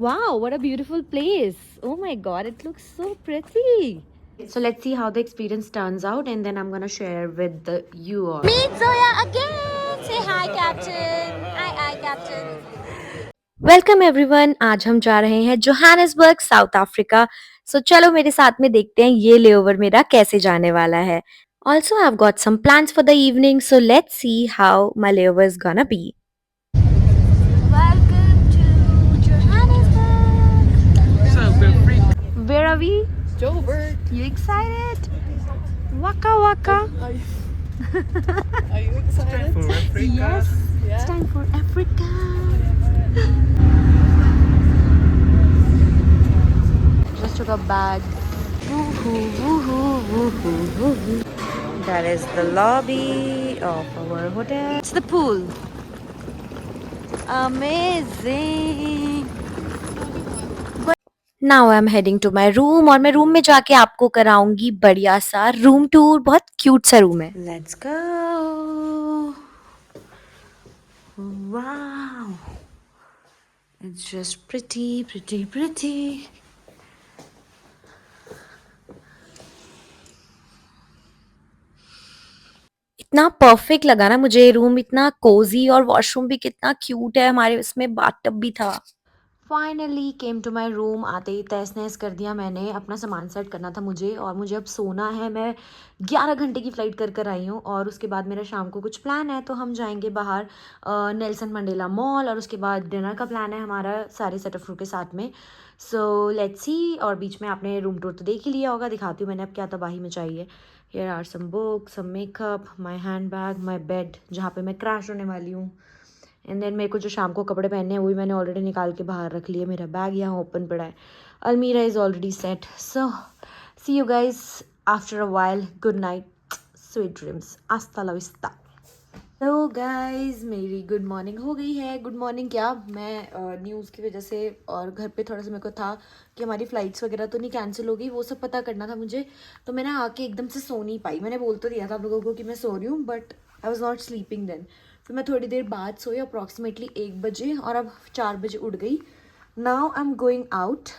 Wow, what a beautiful place. Oh my god, it looks so pretty. So let's see how the experience turns out and then I'm gonna share with you all. Meet Zoya again. Say hi, Captain. Hi, Captain. Welcome everyone. आज हम जा रहे हैं Johannesburg, south Africa. सो चलो मेरे साथ में देखते हैं ये लेओवर मेरा कैसे जाने वाला है। Also I have got some plans for the evening, so let's see how my layover is gonna be. Welcome to Johannesburg. Where are we? Joburg. You excited? Waka waka. Are you excited? For Africa. Yes, Yeah. it's time for Africa. Just took a bag. Woohoo, woohoo, woohoo, woohoo. That is the lobby of our hotel. It's the pool. Amazing. Now I'm heading to my room और मैं room में जाके आपको कराऊंगी बढ़िया सा room tour. बहुत cute सा room है। Let's go. Wow. It's just pretty, pretty, pretty. इतना परफेक्ट लगा ना मुझे रूम, इतना कोजी और वॉशरूम भी कितना क्यूट है। हमारे उसमें बाथटब भी था। Finally came to my room. आते ही तहस नहस कर दिया मैंने। अपना सामान सेट करना था मुझे और मुझे अब सोना है। मैं 11 घंटे की फ़्लाइट कर कर आई हूँ और उसके बाद मेरा शाम को कुछ प्लान है, तो हम जाएंगे बाहर नेल्सन मंडेला मॉल और उसके बाद डिनर का प्लान है हमारा सारे सेट ऑफ क्रू के साथ में। सो लेट्स सी। और बीच में आपने रूम टूर तो देख ही लिया होगा, दिखाती हूँ मैंने अब क्या तबाही में चाहिए। Here are some books, some makeup, my handbag, my bed जहाँ पे मैं क्रैश होने वाली हूँ। एंड देन मेरे को जो शाम को कपड़े पहनने हैं वो भी मैंने ऑलरेडी निकाल के बाहर रख लिए। मेरा बैग यहाँ ओपन पड़ा है। अलमीरा is already set. So see you guys after a while. Good night, sweet dreams, hasta la vista. Hello guys, मेरी गुड मॉर्निंग हो गई है। गुड मॉर्निंग क्या, मैं न्यूज़ की वजह से और घर पे थोड़ा सा मेरे को था कि हमारी फ़्लाइट्स वगैरह तो नहीं कैंसिल हो गई, वो सब पता करना था मुझे। तो मैंने आके एकदम से सो नहीं पाई। मैंने बोल तो दिया था आप लोगों को कि मैं सो रही हूँ, but I was not sleeping then. फिर मैं थोड़ी देर बाद सोई, अप्रॉक्सीमेटली 1 बजे, और अब 4 बजे उठ गई। Now I am going out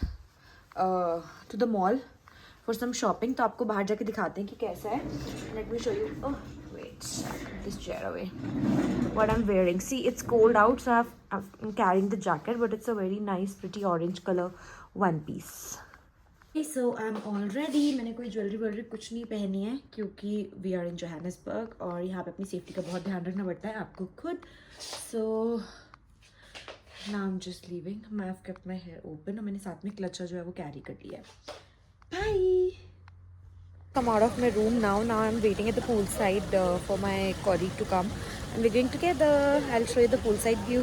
to the mall for some shopping. तो आपको बाहर जाके दिखाते हैं कि कैसा है। Let me show you. Oh wait, this chair away. What I'm wearing, see it's cold out, so I'm carrying the jacket, but it's a very nice pretty orange color one piece. Okay, so I'm all ready. मैंने कोई jewellery कुछ नहीं पहनी है क्योंकि we are in Johannesburg और यहाँ पे अपनी सेफ्टी का बहुत ध्यान रखना पड़ता है आपको खुद। So now I'm just leaving. I've kept my hair open और मैंने साथ में क्लचा जो है वो कैरी कर लिया है। Bye. Come out of my room now. Now I'm waiting at the poolside for my colleague to come, and we're going together. I'll show you the poolside view.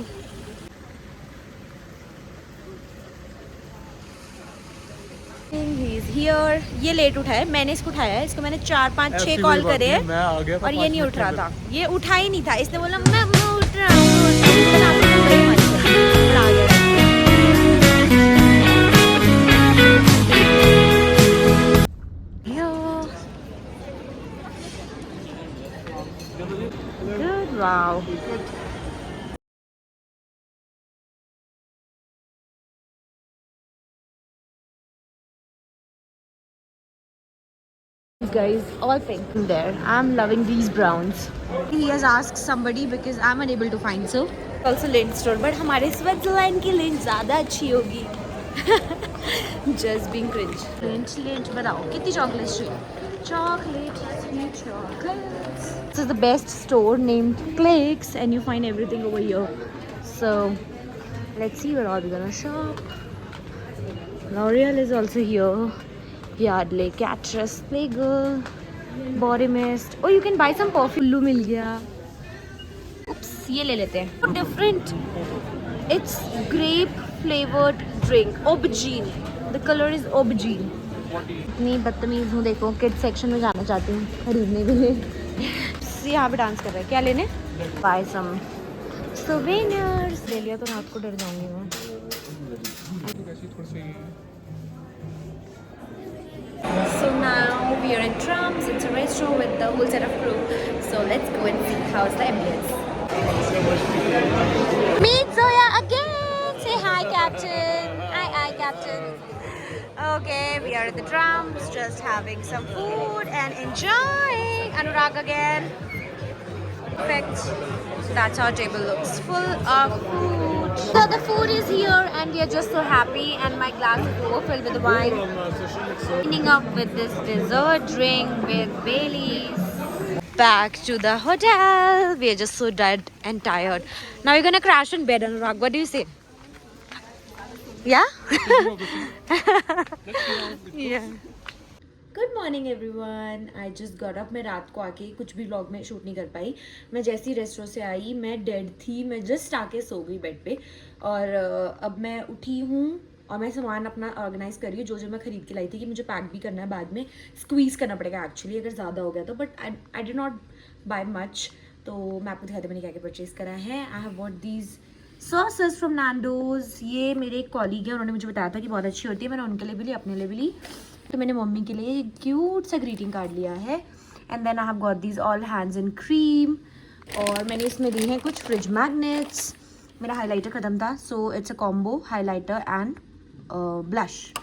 He's here. ये late उठा है, मैंने इसको उठाया है। इसको मैंने 4 5 6 call करे हैं और ये नहीं उठ रहा था। ये उठा ही नहीं था। इसने बोला मैं उठ रहा हूँ। Good, wow. Guys, all pink in there. I'm loving these browns. He has asked somebody because I'm unable to find, so also lint store, but हमारे स्विट्जरलैंड की lint ज़्यादा अच्छी होगी। Just being cringe. Lint बताओ कितनी chocolates चाहिए? Chocolate, sweet chocolates. This is the best store named Clicks, and you find everything over here. So let's see where are we gonna shop. L'Oreal is also here. Yardley, Catrice, Playgirl, Body Mist. Oh, you can buy some perfume. Lulu मिल गया. Oops, ये ले लेते हैं. Different. It's grape flavored drink. Aubergine. The color is aubergine. इतनी बदतमीज हूँ, देखो kid section में जाना चाहती हूँ खरीदने के लिए। यहाँ पे डांस कर रहे हैं। क्या लेने? Buy some souvenirs. ले लिया तो रात को डर जाऊंगी मैं। So now we are in Trumps. It's a restaurant with the whole set of crew. So let's go and see how's the ambience. Meet Zoya again. Say hi, Captain. Okay, we are at the drums, just having some food and enjoying. Anurag again. Perfect. So that's how our table looks, full of food. So the food is here and we are just so happy, and my glass is overfilled with wine. Ending up with this dessert drink with Baileys. Back to the hotel. We are just so dead and tired. Now we're gonna crash in bed, Anurag. What do you say? Yeah? Yeah. Good morning everyone. I just got up. मैं रात को आके कुछ भी vlog में shoot नहीं कर पाई. मैं जैसे ही रेस्टोरेंट से आई मैं डेड थी. मैं जस्ट आके सो गई बेड पे. और अब मैं उठी हूँ और मैं सामान अपना ऑर्गेनाइज कर रही हूँ, जो जो मैं खरीद के लाई थी कि मुझे पैक भी करना है, बाद में स्क्वीज़ करना पड़ेगा एक्चुअली अगर ज़्यादा हो गया तो. But I did not buy much. तो मैं आपको दिखाती मैंने क्या क्या परचेज़ करा है. I have what these sauces from Nando's. ये मेरे एक कॉलीग है, उन्होंने मुझे बताया था कि बहुत अच्छी होती है. मैंने उनके लिए भी ली, अपने लिए भी ली. तो मैंने मम्मी के लिए क्यूट सा ग्रीटिंग कार्ड लिया है. And then I have got these all hands in cream. और मैंने इसमें ली हैं कुछ फ्रिज मैग्नेट्स. मेरा हाइलाइटर ख़त्म था, so it's a combo highlighter and blush.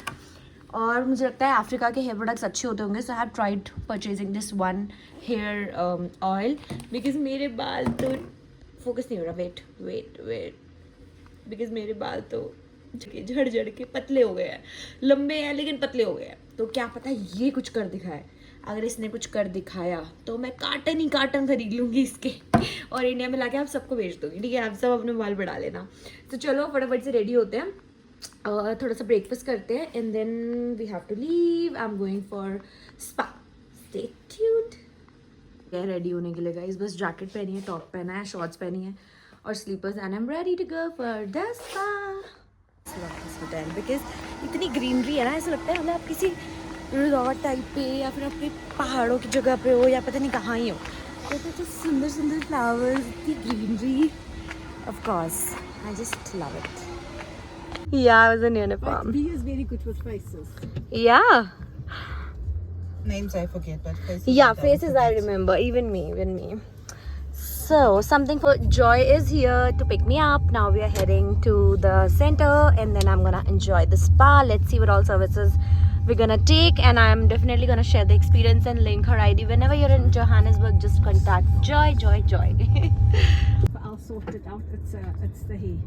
और मुझे लगता है अफ्रीका के हेयर प्रोडक्ट्स अच्छे होते होंगे, so I have tried purchasing this one hair oil because मेरे बाल तो फोकस नहीं हो रहा. Wait wait wait. बिकॉज मेरे बाल तो झड़ झड़ के पतले हो गए हैं. लंबे हैं लेकिन पतले हो गए हैं. तो क्या पता ये कुछ कर दिखाए. अगर इसने कुछ कर दिखाया तो मैं कार्टन ही कार्टन खरीद लूँगी इसके और इंडिया में लाके आप सबको बेच दूँगी. ठीक है, आप सब अपने बाल बढ़ा लेना. तो चलो फटाफट से रेडी होते हैं और थोड़ा सा ब्रेकफास्ट करते हैं and then we have to leave. I am going for spa. Stay tuned. क्या रेडी होने के लिए गाइस, बस जैकेट पहनी है, टॉप पहना है, शॉर्ट्स पहनी है और slippers and I am ready to go for the spa. Hotel because इतनी ग्रीनरी है ना, ऐसा लगता है मतलब आप किसी रिजॉर्ट टाइप पे या फिर अपने पहाड़ों की जगह पे हो या पता नहीं कहाँ ही हो. तो सुंदर सुंदर फ्लावर्स, इतनी greenery. Of course I just love it. Yeah, I was in uniform. He is very good with faces. Yeah. Names I forget, but faces. Yeah, faces I remember. Even me. So, something for Joy is here to pick me up. Now we are heading to the center and then I'm gonna enjoy the spa. Let's see what all services we're gonna take, and I'm definitely gonna share the experience and link her ID. Whenever you're in Johannesburg, just contact Joy. I'll sort it out. It's the hair.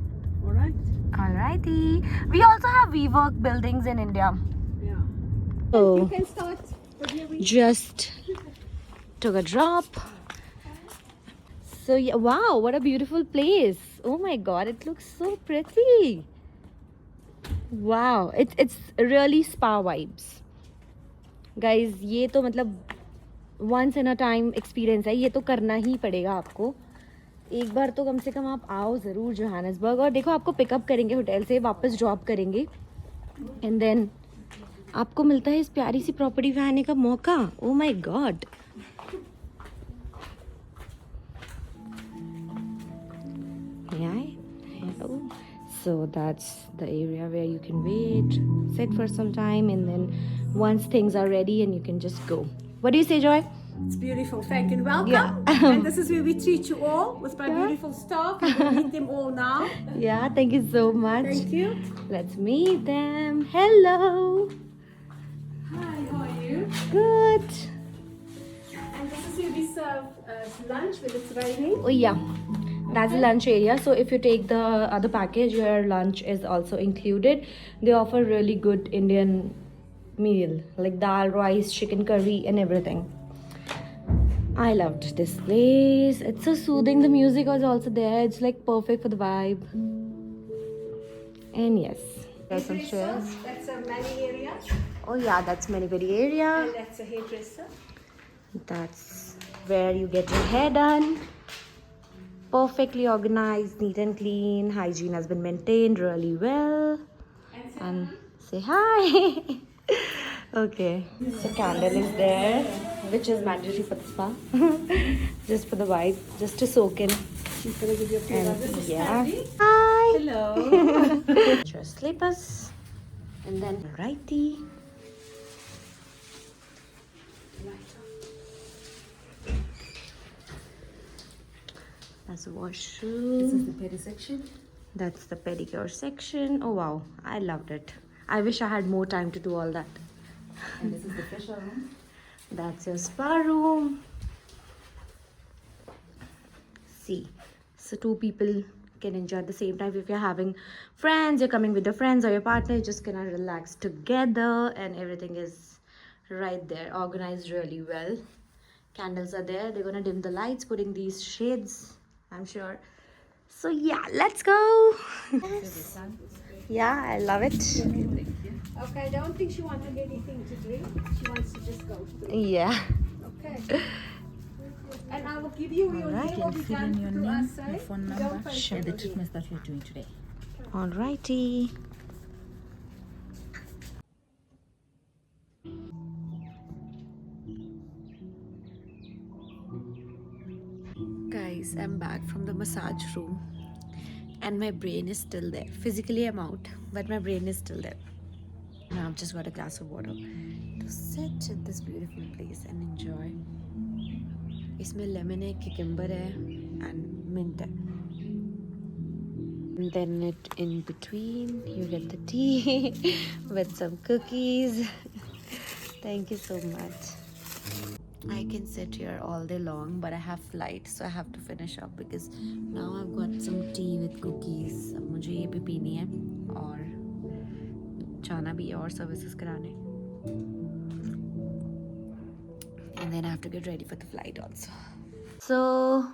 All right. Alrighty. We also have WeWork buildings in India. Yeah. So, You can start with your week. just took a drop. So yeah, wow, what a beautiful place. Oh my god, it looks so pretty. Wow, it's really spa vibes. Guys, ये तो मतलब once in a time experience है. ये तो करना ही पड़ेगा आपको. एक बार तो कम से कम आप आओ ज़रूर जोहान्सबर्ग. और देखो आपको पिकअप करेंगे होटल से, वापस ड्रॉप करेंगे एंड देन आपको मिलता है इस प्यारी सी प्रॉपर्टी पे आने का मौका. Oh my God. Hello. So that's the area where you can wait, sit for some time, and then once things are ready and you can just go. What do you say, Joy? It's beautiful. Thank you and welcome. Yeah. And this is where we treat you all with my beautiful staff. You will meet them all now. Yeah, thank you so much. Thank you. Let's meet them. Hello. Hi, how are you? Good. And this is where we serve lunch when it's raining. Oh yeah, that's the lunch area. So if you take the other package, your lunch is also included. They offer really good Indian meal like dal, rice, chicken curry and everything. I loved this place. It's so soothing. The music was also there. It's like perfect for the vibe. And yes, there's some chairs. That's a mani area. Oh yeah, that's Manipuri area. And that's a hairdresser. That's where you get your hair done. Perfectly organized, neat and clean. Hygiene has been maintained really well. And say hi. Okay, so candle is there, which is mandatory for the spa. Just for the vibe, just to soak in. She's gonna give you a feel of this. Yeah. Hi. Hello. Your slippers. And then righty. That's the washroom. This is the pedi section. That's the pedicure section. Oh wow, I loved it. I wish I had more time to do all that. And this is the facial room. That's your spa room. See, so two people can enjoy at the same time. If you're having friends, you're coming with your friends or your partner, you're just gonna relax together, and everything is right there, organized really well. Candles are there. They're gonna dim the lights, putting these shades, I'm sure. So yeah, let's go. Yeah, I love it. Okay, I don't think she wanted anything to drink. She wants to just go through. Yeah. Okay. And I will give you your name will be Fill in done your through name, us, your eh? phone Don't number, pay share for the it. treatments that you're doing today. Alrighty. Guys, I'm back from the massage room and my brain is still there. Physically, I'm out, but my brain is still there. Now I've just got a glass of water to sit at this beautiful place and enjoy. इसमें lemon है, cucumber है, and mint है. And then in between, you get the tea with some cookies. Thank you so much. I can sit here all day long, but I have flight, so I have to finish up because now I've got some tea with cookies. अब मुझे ये भी पीनी है और जाना भी है और services कराने. And then I have to get ready for the flight also. So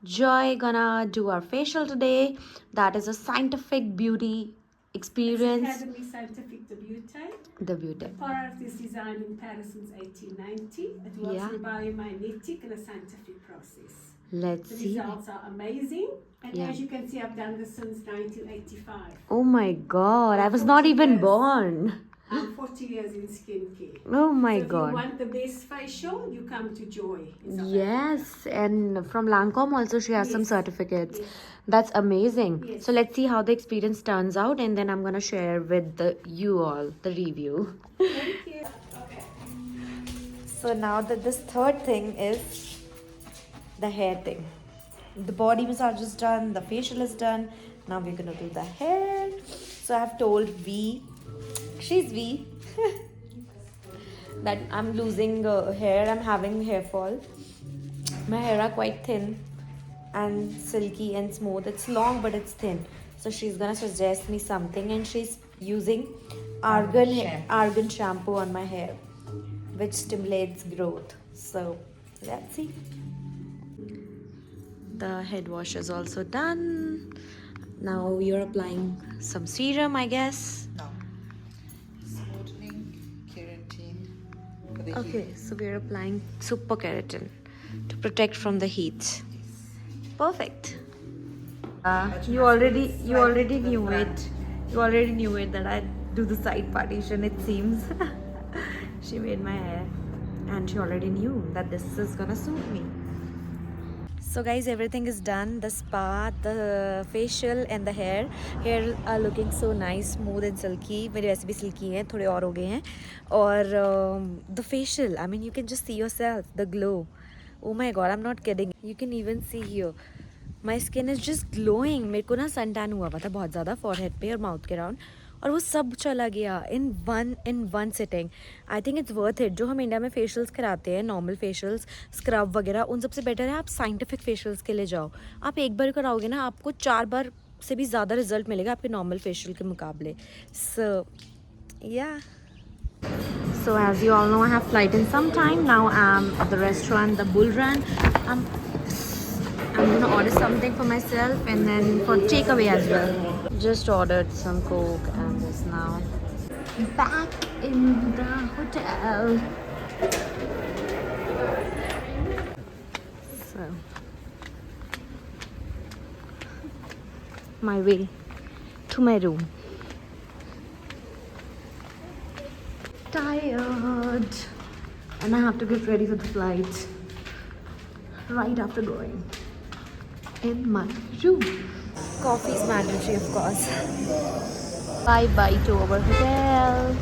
Joy gonna do our facial today. That is a scientific beauty experience. Academy Scientific Debute. The beauty. The product is designed in Paris since 1890. It works Yeah. through biomimetic and a scientific process. Let's The see. results are amazing. And Yeah. as you can see, I've done this since 1985. Oh my god, I was not 40 even years. born. I'm 40 years in skincare. Oh my So if god. you want the best facial, you come to Joy. in South Yes, and from Lancome also she has some Yes. certificates. Yes. That's amazing. Yes. So let's see how the experience turns out, and then I'm gonna share with you all the review. Thank you. So now that this third thing is the hair thing. The body massage is done, the facial is done. Now we're gonna do the hair. So I have told V, she's V, that I'm losing hair, I'm having hair fall. My hair are quite thin and silky and smooth. It's long but it's thin. So she's gonna suggest me something, and she's using argan shampoo on my hair, which stimulates growth. So let's see. The head wash is also done. Now you're applying some serum, I guess. No. Smoothing, keratin. For the Okay, heat. so we're applying super keratin to protect from the heat. Perfect. You already knew it. You already knew it that I do the side partition, it seems. She made my hair and she already knew that this is gonna suit me. So guys, everything is done. The spa, the facial and the hair. Hair are looking so nice, smooth and silky. मेरे वैसे भी silky हैं, थोड़े और हो गए हैं. और the facial, I mean you can just see yourself, the glow. Oh my god, I'm not kidding. You can even see here. My skin is just glowing. मेरे को ना सन टैन हुआ था बहुत ज़्यादा forehead पे और mouth के around. और वो सब चला गया in one sitting. I think it's worth it. जो हम इंडिया में फेशियल्स कराते हैं, नॉर्मल फेशियल्स, स्क्रब वगैरह, उन सबसे बेटर है आप साइंटिफिक फेशियल्स के लिए जाओ. आप एक बार कराओगे ना, आपको 4 बार से भी ज़्यादा रिजल्ट मिलेगा आपके नॉर्मल फेशियल के मुकाबले. सो या. So as you all know, I have flight in some time. Now I'm at the restaurant, the Bull Run. I'm gonna order something for myself and then for takeaway as well. Just ordered some Coke and is now back in the hotel. So my way to my room. Tired, and I have to get ready for the flight right after going in my room. Coffee is mandatory, of course. Bye bye to our hotel.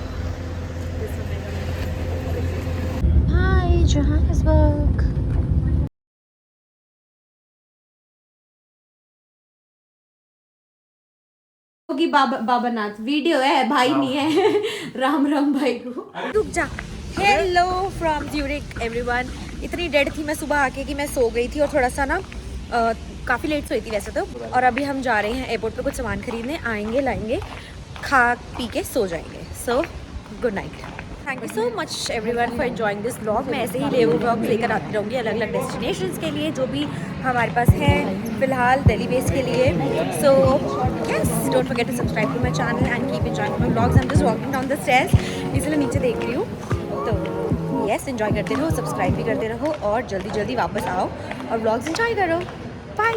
Hi, Johannesburg. होगी बाबा नाथ video है, भाई नहीं है। राम राम भाई को। रुक जा। Hello from Zurich everyone. इतनी डेड थी मैं सुबह आके कि मैं सो गई थी और थोड़ा सा ना काफ़ी लेट सोई थी वैसे तो। और अभी हम जा रहे हैं एयरपोर्ट पे कुछ सामान खरीदने, आएंगे लाएंगे, खा पी के सो जाएंगे। So good night. Thank you so much everyone for enjoying this vlog. मैं ऐसे ही लेवो व्लॉग्स लेकर आती रहूँगी अलग अलग डेस्टिनेशंस के लिए जो भी हमारे पास है फिलहाल दिल्ली बेस के लिए। So yes, don't forget to subscribe to my channel and keep enjoying my vlogs. I am just walking down the stairs, इसलिए नीचे देख रही हूँ। तो यस, एंजॉय करते रहो, सब्सक्राइब भी करते रहो और जल्दी जल्दी वापस आओ और व्लॉग्स एंजॉय करो। बाय।